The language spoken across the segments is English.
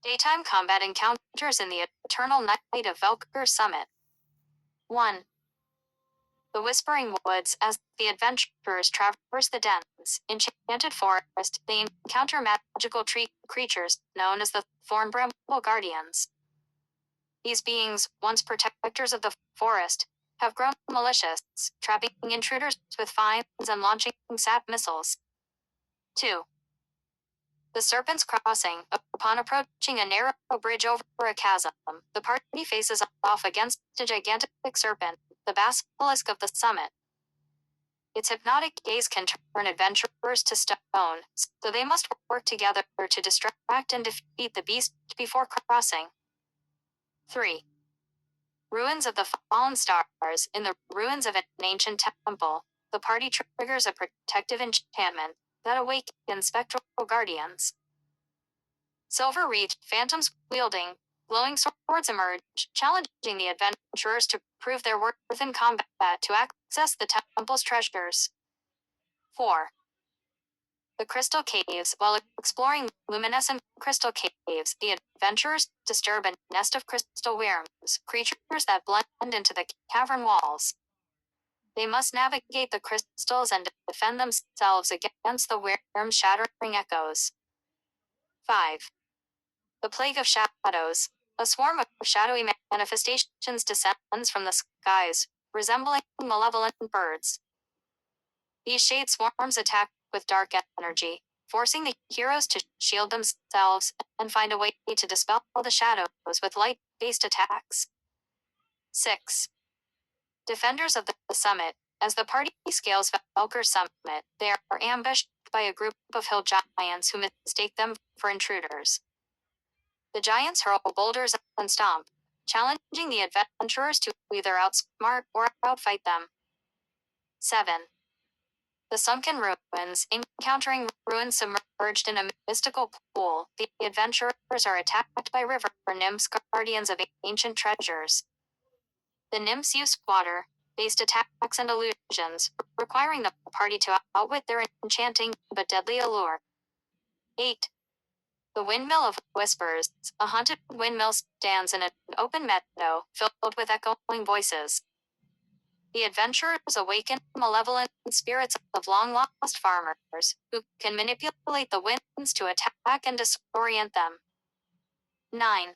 Daytime combat encounters in the Eternal Night of Velkors Summit. 1. The Whispering Woods. As the adventurers traverse the dense, enchanted forest, they encounter magical tree creatures known as the Thornbramble Guardians. These beings, once protectors of the forest, have grown malicious, trapping intruders with vines and launching sap missiles. 2. The Serpent's Crossing. Upon approaching a narrow bridge over a chasm, the party faces off against a gigantic serpent, the basilisk of the summit. Its hypnotic gaze can turn adventurers to stone, so they must work together to distract and defeat the beast before crossing. 3. Ruins of the Fallen Stars. In the ruins of an ancient temple, the party triggers a protective enchantment that awakens spectral guardians. Silver-wreathed phantoms wielding glowing swords emerge, challenging the adventurers to prove their worth in combat to access the temple's treasures. 4. The Crystal Caves. While exploring luminescent crystal caves, the adventurers disturb a nest of crystal worms, creatures that blend into the cavern walls. They must navigate the crystals and defend themselves against the worm's shattering echoes. 5. The Plague of Shadows. A swarm of shadowy manifestations descends from the skies, resembling malevolent birds. These shade swarms attack with dark energy, forcing the heroes to shield themselves and find a way to dispel the shadows with light-based attacks. 6. Defenders of the summit. As the party scales Velkors Summit, they are ambushed by a group of hill giants who mistake them for intruders. The giants hurl boulders and stomp, challenging the adventurers to either outsmart or outfight them. 7. The Sunken Ruins. Encountering ruins submerged in a mystical pool, the adventurers are attacked by river nymphs, guardians of ancient treasures. The nymphs use water-based attacks and illusions, requiring the party to outwit their enchanting but deadly allure. 8. The Windmill of Whispers. A haunted windmill stands in an open meadow filled with echoing voices. The adventurers awaken malevolent spirits of long-lost farmers, who can manipulate the winds to attack and disorient them. 9.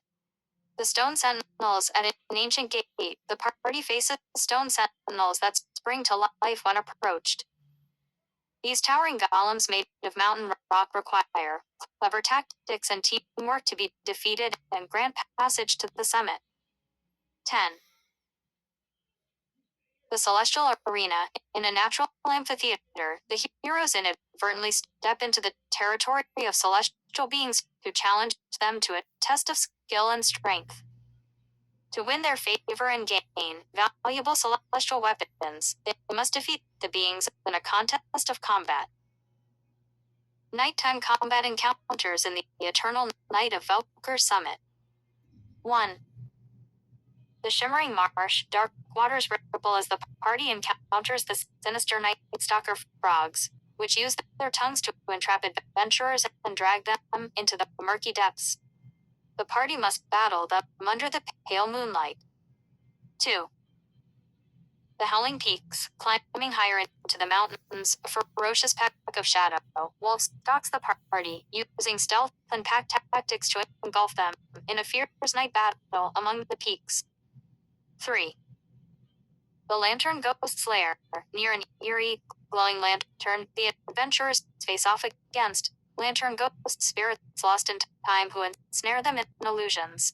The Stone Sentinels. At an ancient gate, the party faces stone sentinels that spring to life when approached. These towering golems made of mountain rock require clever tactics and teamwork to be defeated and grant passage to the summit. 10. The Celestial Arena. In a natural amphitheater, the heroes inadvertently step into the territory of celestial beings who challenge them to a test of skill and strength. To win their favor and gain valuable celestial weapons, they must defeat the beings in a contest of combat. Nighttime combat encounters in the Eternal Night of Velkors Summit. 1. The Shimmering Marsh. Dark waters ripple as the party encounters the sinister Night Stalker frogs, which use their tongues to entrap adventurers and drag them into the murky depths. The party must battle them under the pale moonlight. 2. The Howling Peaks. Climbing higher into the mountains, a ferocious pack of shadow wolves stalks the party, using stealth and pack tactics to engulf them in a fierce night battle among the peaks. 3. The Lantern Ghost Lair. Near an eerie, glowing lantern, the adventurers face off against lantern ghost spirits lost in time who ensnare them in illusions.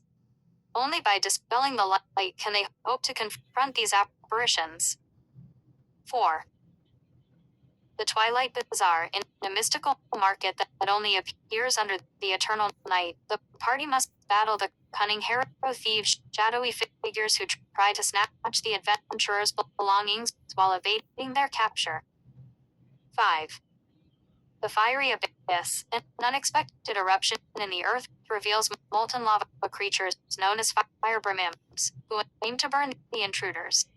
Only by dispelling the light can they hope to confront these apparitions. 4. The Twilight Bazaar. In a mystical market that only appears under the eternal night, the party must battle the cunning hero thieves, shadowy figures who try to snatch the adventurers' belongings while evading their capture. 5. The Fiery Abyss. An unexpected eruption in the earth reveals molten lava creatures known as firebrim imps, who aim to burn the intruders.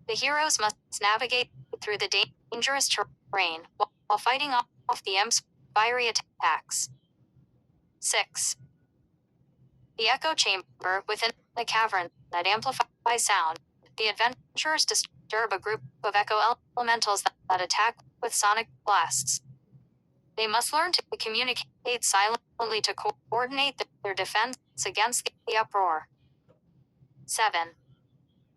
The heroes must navigate through the dangerous terrain while fighting off the imps' fiery attacks. 6. The echo chamber within the cavern that amplifies sound. The adventurers disturb a group of echo elementals that attack with sonic blasts. They must learn to communicate silently to coordinate their defense against the uproar. 7.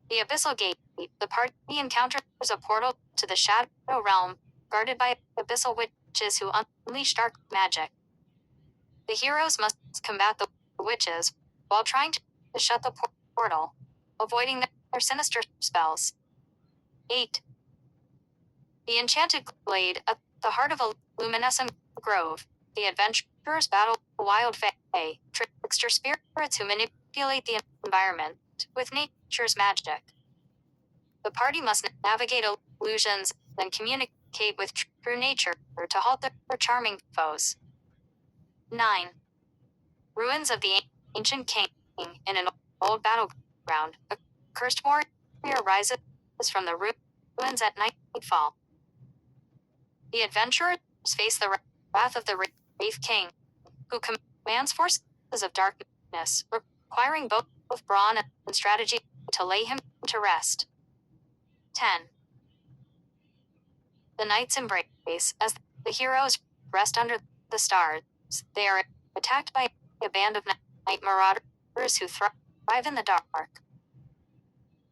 The Abyssal Gate. The party encounters a portal to the Shadow Realm, guarded by abyssal witches who unleash dark magic. The heroes must combat the witches while trying to shut the portal, avoiding their sinister spells. 8. The Enchanted Glade. At the heart of a luminescent grove, the adventurers battle wild fae, trickster spirits who manipulate the environment with nature's magic. The party must navigate illusions and communicate with true nature to halt their charming foes. 9. Ruins of the Ancient King. In an old battleground, a cursed warrior rises from the ruins at nightfall. The adventurers face the wrath of the Wraith King, who commands forces of darkness, requiring both brawn and strategy to lay him to rest. 10. The Night's Embrace. As the heroes rest under the stars, they are attacked by a band of night marauders who thrive in the dark.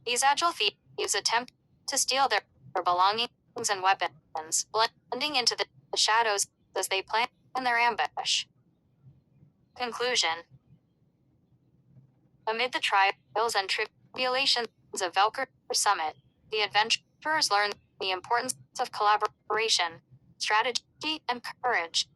These agile thieves attempt to steal their belongings and weapons, blending into the shadows as they plan their ambush. Conclusion. Amid the trials and tribulations of Velkor Summit, the adventurers learn the importance of collaboration, strategy, and courage.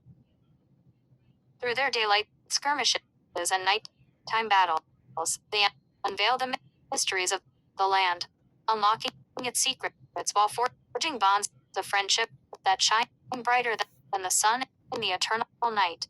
Through their daylight skirmishes and nighttime battles, they unveil the mysteries of the land, unlocking its secrets while forging bonds of friendship that shine brighter than the sun in the eternal night.